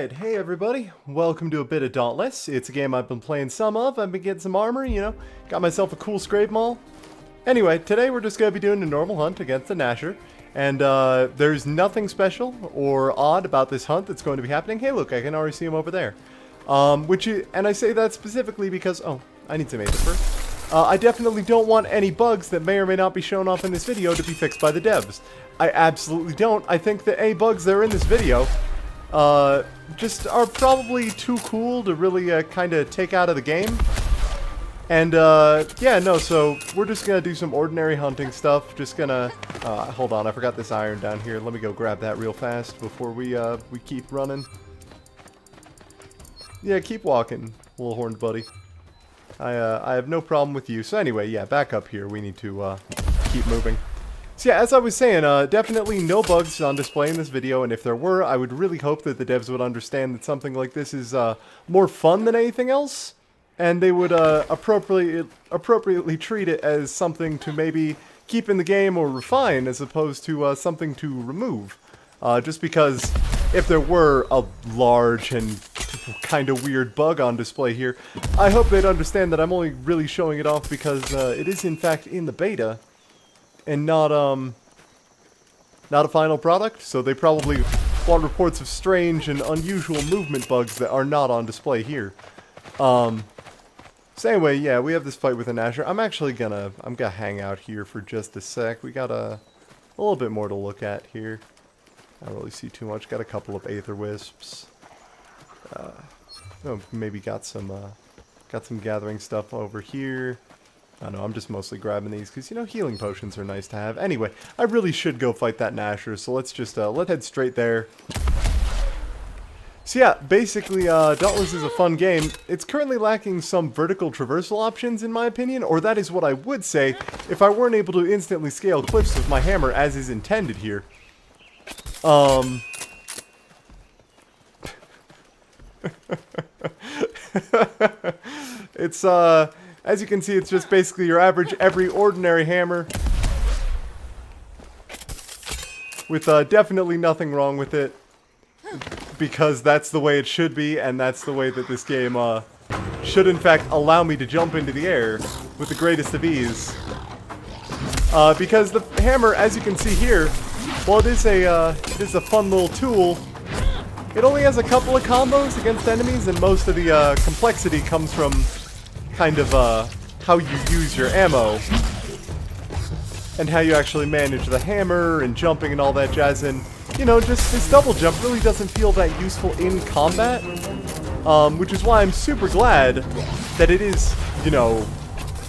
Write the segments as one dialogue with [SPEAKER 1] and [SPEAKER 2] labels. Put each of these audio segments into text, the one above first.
[SPEAKER 1] Alright, hey everybody, welcome to a bit of Dauntless. It's a game I've been playing some of. I've been getting some armor, you know, got myself a cool scrape maul. Anyway, today we're just going to be doing a normal hunt against the Gnasher. And there's nothing special or odd about this hunt that's going to be happening. Hey look, I can already see him over there. And I say that specifically because, oh, I need some aether first. I definitely don't want any bugs that may or may not be shown off in this video to be fixed by the devs. I absolutely don't. I think that any bugs that are in this video just are probably too cool to really kind of take out of the game. And yeah, no, so we're just gonna do some ordinary hunting stuff. Just gonna hold on, I forgot this iron down here. Let me go grab that real fast before we keep running. Yeah, keep walking, little horned buddy. I have no problem with you. So anyway, yeah, back up here. We need to keep moving. So yeah, as I was saying, definitely no bugs on display in this video, and if there were, I would really hope that the devs would understand that something like this is more fun than anything else, and they would appropriately treat it as something to maybe keep in the game or refine, as opposed to something to remove. Just because if there were a large and kind of weird bug on display here, I hope they'd understand that I'm only really showing it off because it is in fact in the beta. And not a final product, so they probably want reports of strange and unusual movement bugs that are not on display here. So anyway, yeah, we have this fight with a Gnasher. I'm gonna hang out here for just a sec. We got a little bit more to look at here. I don't really see too much. Got a couple of aether wisps. Oh, maybe got some gathering stuff over here. I don't know, I'm just mostly grabbing these because, you know, healing potions are nice to have. Anyway, I really should go fight that Gnasher, so let's just, let's head straight there. So yeah, basically, Dauntless is a fun game. It's currently lacking some vertical traversal options, in my opinion, or that is what I would say if I weren't able to instantly scale cliffs with my hammer, as is intended here. It's, as you can see, it's just basically your average, every ordinary hammer. With definitely nothing wrong with it. Because that's the way it should be, and that's the way that this game should in fact allow me to jump into the air with the greatest of ease. Because the hammer, as you can see here, while it is a fun little tool, it only has a couple of combos against enemies, and most of the complexity comes from kind of how you use your ammo and how you actually manage the hammer and jumping and all that jazz. And you know, just this double jump really doesn't feel that useful in combat, which is why I'm super glad that it is, you know,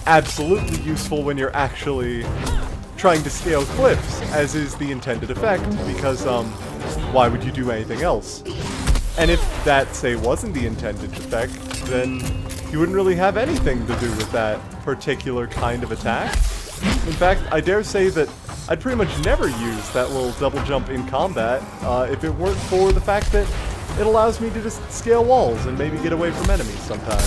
[SPEAKER 1] absolutely useful when you're actually trying to scale cliffs, as is the intended effect, because why would you do anything else? And if that, say, wasn't the intended effect, then you wouldn't really have anything to do with that particular kind of attack. In fact, I dare say that I'd pretty much never use that little double jump in combat if it weren't for the fact that it allows me to just scale walls and maybe get away from enemies sometimes.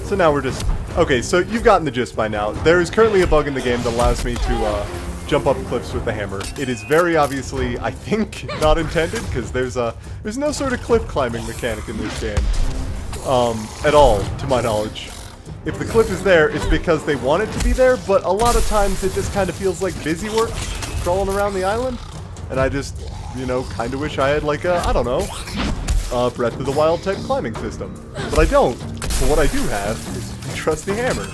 [SPEAKER 1] So now we're just... Okay, so you've gotten the gist by now. There is currently a bug in the game that allows me to jump up cliffs with the hammer. It is very obviously, I think, not intended, because there's no sort of cliff climbing mechanic in this game. At all, to my knowledge. If the cliff is there, it's because they want it to be there, but a lot of times it just kind of feels like busy work crawling around the island. And I just, you know, kind of wish I had like a, I don't know, Breath of the Wild type climbing system. But I don't. But what I do have is a trusty hammer,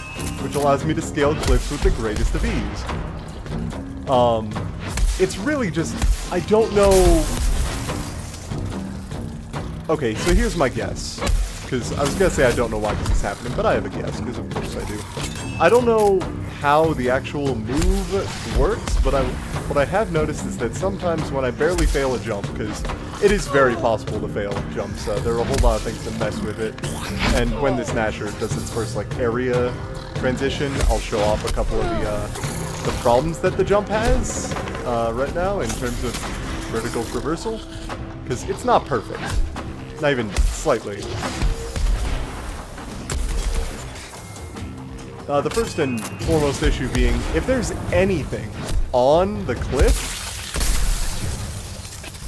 [SPEAKER 1] which allows me to scale cliffs with the greatest of ease. It's really just, I don't know... Okay, so here's my guess. Because I was gonna say I don't know why this is happening, but I have a guess, because of course I do. I don't know how the actual move works, but what I have noticed is that sometimes when I barely fail a jump, because it is very possible to fail jumps, there are a whole lot of things that mess with it, and when this Gnasher does its first, like, area transition, I'll show off a couple of the problems that the jump has right now in terms of vertical traversal, because it's not perfect, not even slightly. The first and foremost issue being, if there's anything on the cliff,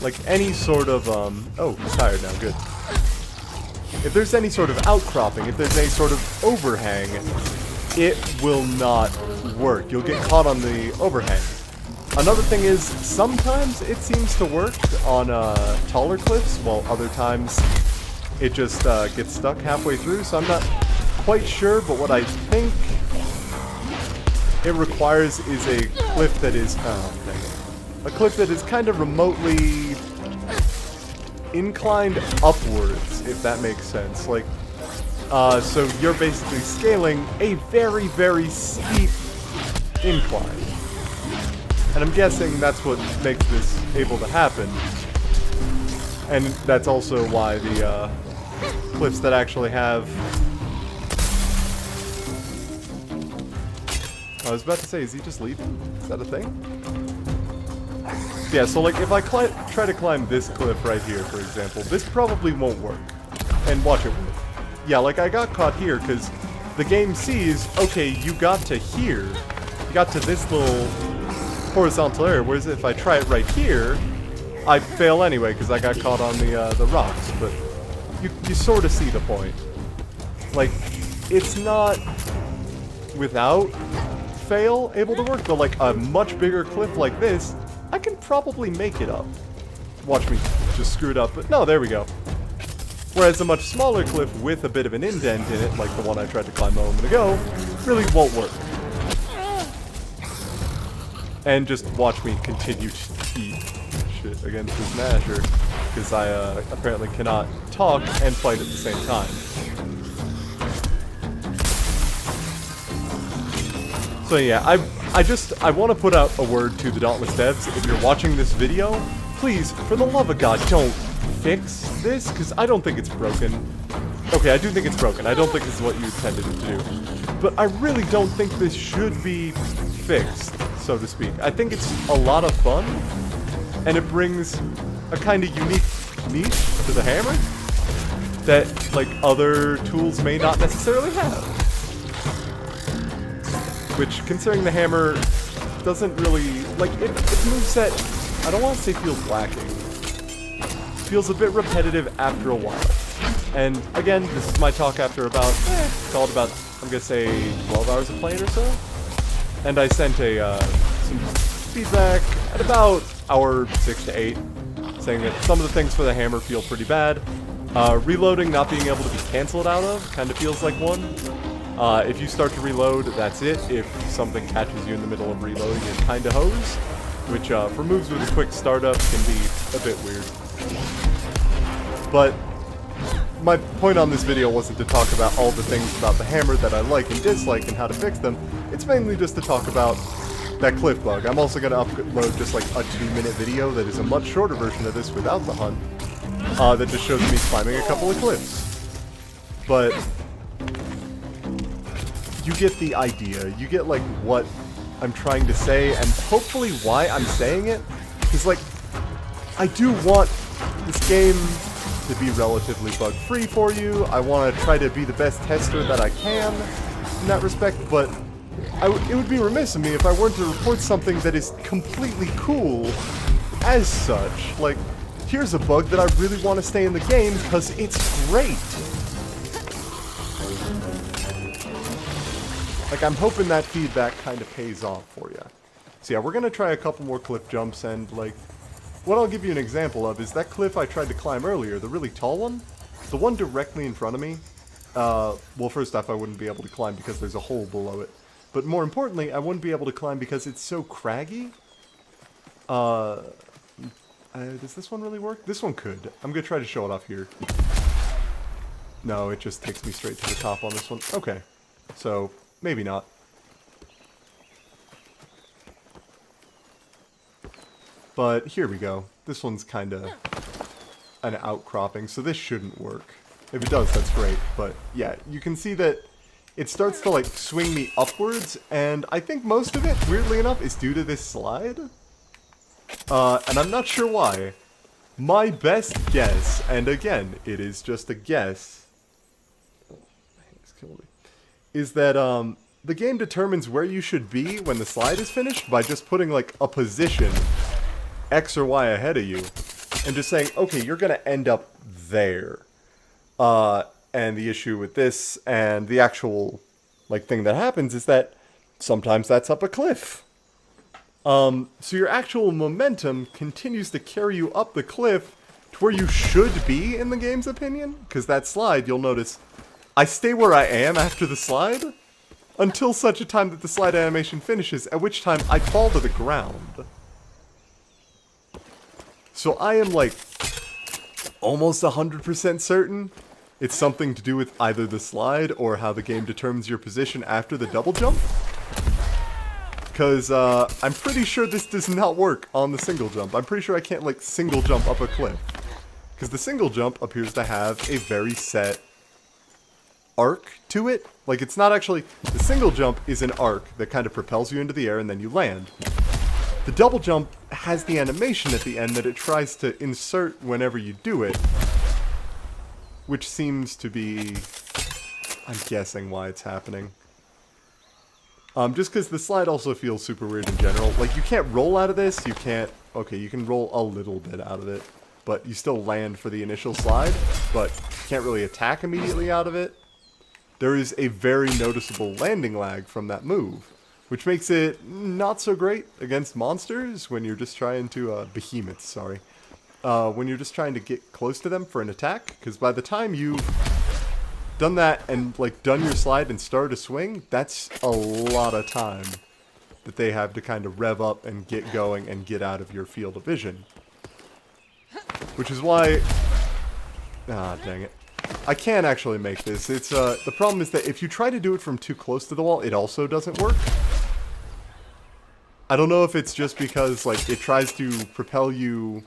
[SPEAKER 1] like any sort of, oh, he's tired now, good. If there's any sort of outcropping, if there's any sort of overhang, it will not work. You'll get caught on the overhang. Another thing is, sometimes it seems to work on taller cliffs, while other times it just gets stuck halfway through, so I'm not quite sure, but what I think it requires is a cliff that is, a cliff that is kind of remotely inclined upwards, if that makes sense. Like, so you're basically scaling a very, very steep incline. And I'm guessing that's what makes this able to happen. And that's also why the cliffs that actually have... I was about to say, is he just leaving? Is that a thing? Yeah, so like if I try to climb this cliff right here, for example, this probably won't work. And watch it work. Yeah, like I got caught here because the game sees, okay, you got to here. You got to this little horizontal area, whereas if I try it right here, I fail anyway because I got caught on the rocks. But you sort of see the point. Like, it's not without fail able to work, but like a much bigger cliff like this, I can probably make it up. Watch me just screw it up, but no, there we go. Whereas a much smaller cliff with a bit of an indent in it, like the one I tried to climb a moment ago, really won't work. And just watch me continue to eat shit against this Masher, because I apparently cannot talk and fight at the same time. So yeah, I want to put out a word to the Dauntless devs. If you're watching this video, please, for the love of God, don't fix this, because I don't think it's broken. Okay, I do think it's broken. I don't think this is what you intended it to do. But I really don't think this should be fixed, so to speak. I think it's a lot of fun, and it brings a kind of unique niche to the hammer that, like, other tools may not necessarily have. Which, considering the hammer doesn't really, like, its moveset, I don't want to say feels lacking. Feels a bit repetitive after a while. And, again, this is my talk after about, called about, I'm gonna say, 12 hours of playing or so. And I sent some feedback at about hour 6 to 8, saying that some of the things for the hammer feel pretty bad. Reloading not being able to be cancelled out of kind of feels like one. If you start to reload, that's it. If something catches you in the middle of reloading, you're kinda hosed. Which, for moves with a quick startup, can be a bit weird. But my point on this video wasn't to talk about all the things about the hammer that I like and dislike and how to fix them. It's mainly just to talk about that cliff bug. I'm also going to upload just like a 2-minute video that is a much shorter version of this without the hunt. That just shows me climbing a couple of cliffs. But you get the idea. You get like what I'm trying to say and hopefully why I'm saying it. Because like, I do want this game to be relatively bug-free for you. I want to try to be the best tester that I can in that respect, but it would be remiss of me if I weren't to report something that is completely cool as such. Like, here's a bug that I really want to stay in the game because it's great. Like, I'm hoping that feedback kind of pays off for you. So yeah, we're going to try a couple more cliff jumps, and like, what I'll give you an example of is that cliff I tried to climb earlier, the really tall one, the one directly in front of me. Well, first off, I wouldn't be able to climb because there's a hole below it. But more importantly, I wouldn't be able to climb because it's so craggy. Does this one really work? This one could. I'm going to try to show it off here. No, it just takes me straight to the top on this one. Okay. So, maybe not. But here we go. This one's kind of an outcropping, so this shouldn't work. If it does, that's great. But yeah, you can see that it starts to like swing me upwards, and I think most of it, weirdly enough, is due to this slide. And I'm not sure why. My best guess, and again, it is just a guess, is that the game determines where you should be when the slide is finished by just putting, like, a position X or Y ahead of you. And just saying, okay, you're going to end up there. And the issue with this and the actual, like, thing that happens is that sometimes that's up a cliff. So your actual momentum continues to carry you up the cliff to where you should be, in the game's opinion. Because that slide, you'll notice, I stay where I am after the slide until such a time that the slide animation finishes, at which time I fall to the ground. So I am, like, almost 100% certain it's something to do with either the slide or how the game determines your position after the double jump. Because I'm pretty sure this does not work on the single jump. I'm pretty sure I can't, like, single jump up a cliff. Because the single jump appears to have a very set arc to it. Like, it's not actually... The single jump is an arc that kind of propels you into the air and then you land. The double jump has the animation at the end that it tries to insert whenever you do it. Which seems to be... I'm guessing why it's happening. Just because the slide also feels super weird in general. Like, you can't roll out of this, you can't... Okay, you can roll a little bit out of it, but you still land for the initial slide, but you can't really attack immediately out of it. There is a very noticeable landing lag from that move, which makes it not so great against monsters when you're just trying to... behemoths, sorry. When you're just trying to get close to them for an attack, because by the time you've done that and, like, done your slide and started a swing, that's a lot of time that they have to kind of rev up and get going and get out of your field of vision. Which is why... Ah, dang it. I can actually make this. It's, the problem is that if you try to do it from too close to the wall, it also doesn't work. I don't know if it's just because, like, it tries to propel you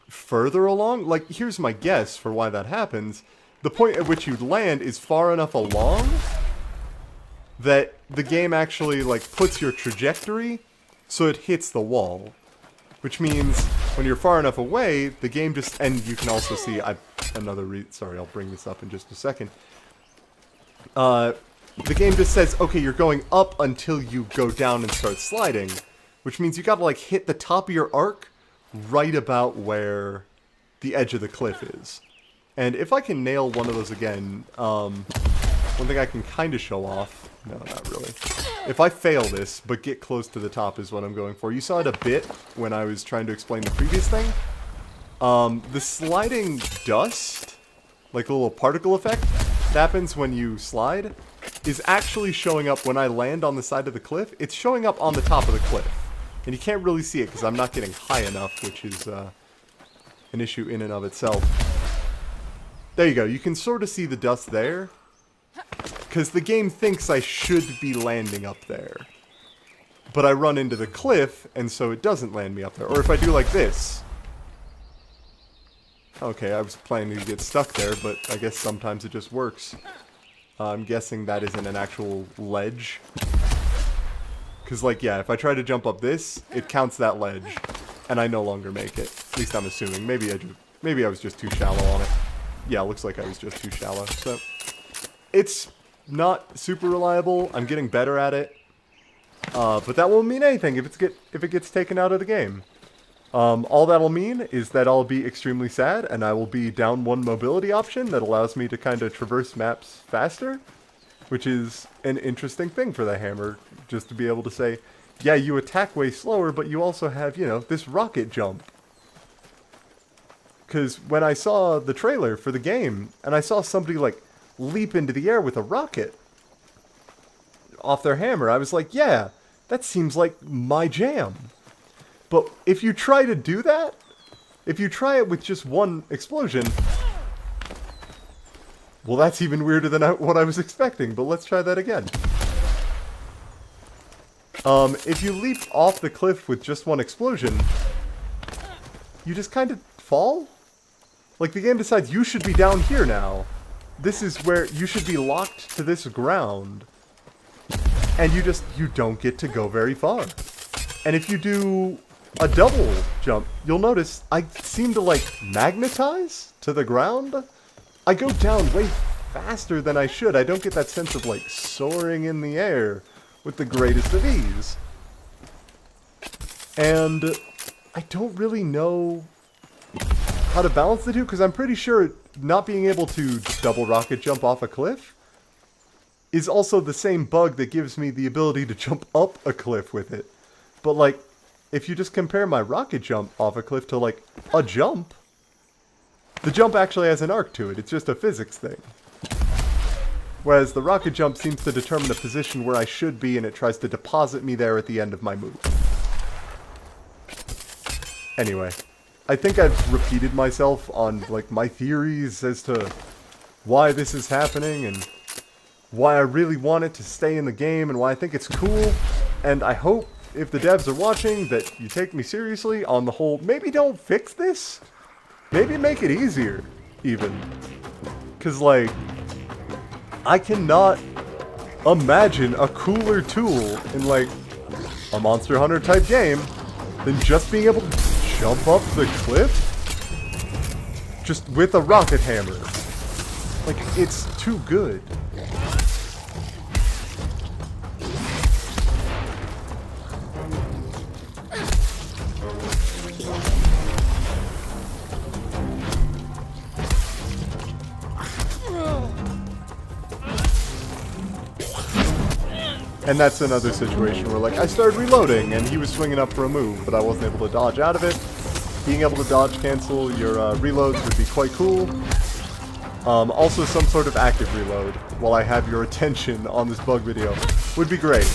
[SPEAKER 1] further along. Like, here's my guess for why that happens. The point at which you land is far enough along that the game actually, like, puts your trajectory so it hits the wall. Which means when you're far enough away, the game just... And you can also see... Sorry, I'll bring this up in just a second. The game just says, okay, you're going up until you go down and start sliding. Which means you gotta, like, hit the top of your arc right about where the edge of the cliff is. And if I can nail one of those again, one thing I can kind of show off, no, not really. If I fail this, but get close to the top is what I'm going for. You saw it a bit when I was trying to explain the previous thing. The sliding dust, like a little particle effect, that happens when you slide, is actually showing up when I land on the side of the cliff. It's showing up on the top of the cliff. And you can't really see it because I'm not getting high enough, which is an issue in and of itself. There you go. You can sort of see the dust there. Because the game thinks I should be landing up there. But I run into the cliff, and so it doesn't land me up there. Or if I do like this. Okay, I was planning to get stuck there, but I guess sometimes it just works. I'm guessing that isn't an actual ledge. Because, like, yeah, if I try to jump up this, it counts that ledge. And I no longer make it. At least I'm assuming. Maybe I was just too shallow on it. Yeah, looks like I was just too shallow. So, it's not super reliable. I'm getting better at it. But that won't mean anything if it gets taken out of the game. All that'll mean is that I'll be extremely sad, and I will be down one mobility option that allows me to kind of traverse maps faster, which is an interesting thing for the hammer, just to be able to say, yeah, you attack way slower, but you also have, you know, this rocket jump. Because when I saw the trailer for the game, and I saw somebody, like, leap into the air with a rocket off their hammer, I was like, yeah, that seems like my jam. But if you try to do that, if you try it with just one explosion, well, that's even weirder than what I was expecting, but let's try that again. If you leap off the cliff with just one explosion, you just kind of fall? Like, the game decides you should be down here now. This is where you should be locked to this ground. And you don't get to go very far. And if you do a double jump, you'll notice I seem to, like, magnetize to the ground. I go down way faster than I should. I don't get that sense of, like, soaring in the air with the greatest of ease. And I don't really know how to balance the two, because I'm pretty sure not being able to double rocket jump off a cliff is also the same bug that gives me the ability to jump up a cliff with it. But, like, if you just compare my rocket jump off a cliff to, like, a jump, the jump actually has an arc to it. It's just a physics thing. Whereas the rocket jump seems to determine a position where I should be, and it tries to deposit me there at the end of my move. Anyway, I think I've repeated myself on, like, my theories as to why this is happening, and why I really want it to stay in the game, and why I think it's cool. And I hope, if the devs are watching, that you take me seriously on the whole, maybe don't fix this. Maybe make it easier, even. Because, like, I cannot imagine a cooler tool in, like, a Monster Hunter type game than just being able to jump up the cliff just with a rocket hammer. Like, it's too good. And that's another situation where, like, I started reloading, and he was swinging up for a move, but I wasn't able to dodge out of it. Being able to dodge cancel your reloads would be quite cool. Also, some sort of active reload, while I have your attention on this bug video, would be great.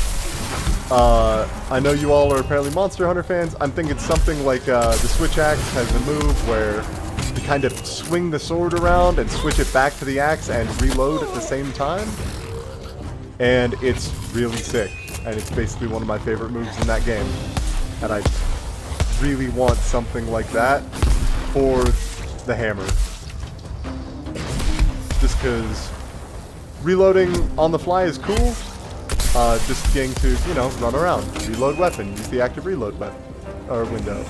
[SPEAKER 1] I know you all are apparently Monster Hunter fans. I'm thinking something like the Switch Axe has a move where you kind of swing the sword around and switch it back to the axe and reload at the same time. And it's really sick, and it's basically one of my favorite moves in that game. And I really want something like that for the hammer. Just because reloading on the fly is cool. Just getting to, you know, run around, reload weapon, use the active reload weapon, or window.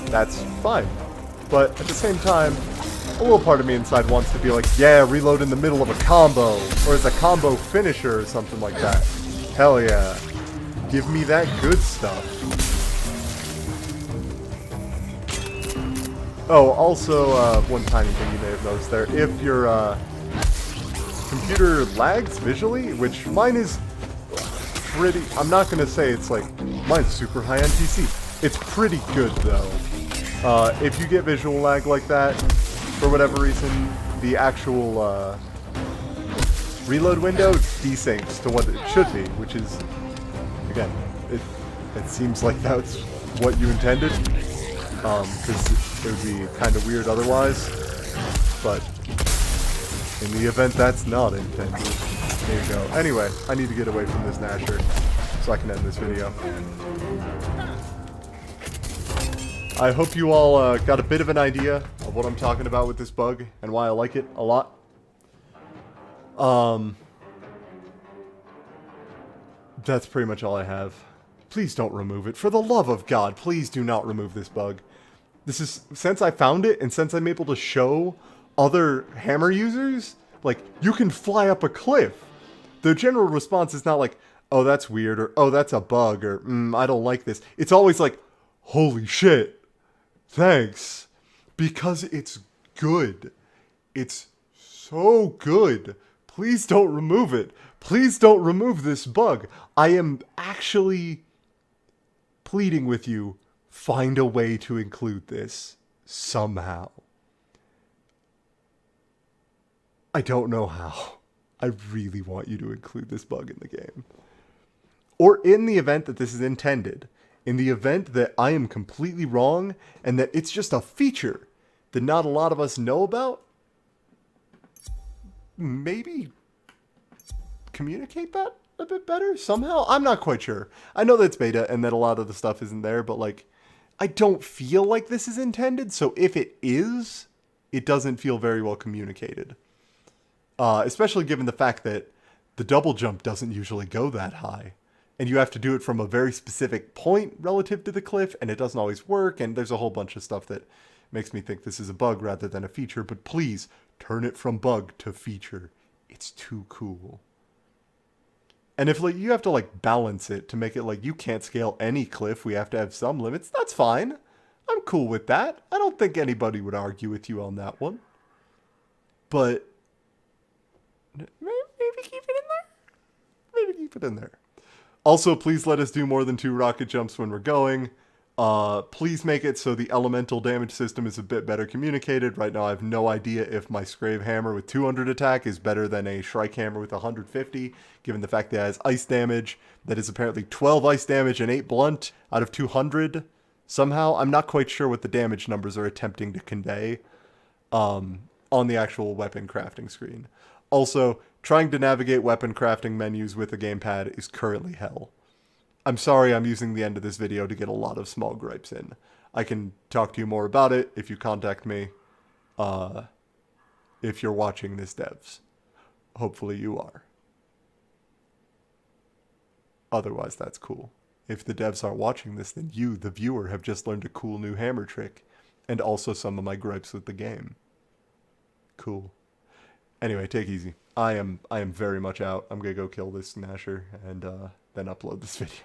[SPEAKER 1] That's fine. But at the same time, a little part of me inside wants to be like, yeah, reload in the middle of a combo, or as a combo finisher or something like that. Hell yeah. Give me that good stuff. Oh, also, one tiny thing you may have noticed there. If your computer lags visually, which mine is pretty, I'm not going to say it's like, mine's super high on PC. It's pretty good though. If you get visual lag like that, for whatever reason, the actual reload window desyncs to what it should be, which is, again, it seems like that's what you intended, because it would be kind of weird otherwise, but in the event that's not intended, there you go. Anyway, I need to get away from this Nasher so I can end this video. I hope you all got a bit of an idea of what I'm talking about with this bug and why I like it a lot. That's pretty much all I have. Please don't remove it. For the love of God, please do not remove this bug. This is, since I found it and since I'm able to show other hammer users, like, you can fly up a cliff. The general response is not like, oh, that's weird, or oh, that's a bug, or I don't like this. It's always like, holy shit. Thanks, because it's good. It's so good. Please don't remove it. Please don't remove this bug. I am actually pleading with you, find a way to include this somehow. I don't know how. I really want you to include this bug in the game. Or in the event that this is intended. In the event that I am completely wrong, and that it's just a feature that not a lot of us know about, maybe communicate that a bit better somehow? I'm not quite sure. I know that it's beta and that a lot of the stuff isn't there, but, like, I don't feel like this is intended, so if it is, it doesn't feel very well communicated. Especially given the fact that the double jump doesn't usually go that high. And you have to do it from a very specific point relative to the cliff, and it doesn't always work, and there's a whole bunch of stuff that makes me think this is a bug rather than a feature, but please, turn it from bug to feature. It's too cool. And if like you have to like balance it to make it like you can't scale any cliff, we have to have some limits, that's fine. I'm cool with that. I don't think anybody would argue with you on that one. But maybe keep it in there. Maybe keep it in there. Also, please let us do more than 2 rocket jumps when we're going. Please make it so the elemental damage system is a bit better communicated. Right now I have no idea if my Scrave Hammer with 200 attack is better than a Shrike Hammer with 150, given the fact that it has ice damage. That is apparently 12 ice damage and 8 blunt out of 200. Somehow, I'm not quite sure what the damage numbers are attempting to convey on the actual weapon crafting screen. Also, trying to navigate weapon crafting menus with a gamepad is currently hell. I'm sorry I'm using the end of this video to get a lot of small gripes in. I can talk to you more about it if you contact me, if you're watching this, devs. Hopefully you are. Otherwise, that's cool. If the devs aren't watching this, then you, the viewer, have just learned a cool new hammer trick, and also some of my gripes with the game. Cool. Anyway, take it easy. I am very much out. I'm gonna go kill this Gnasher and then upload this video.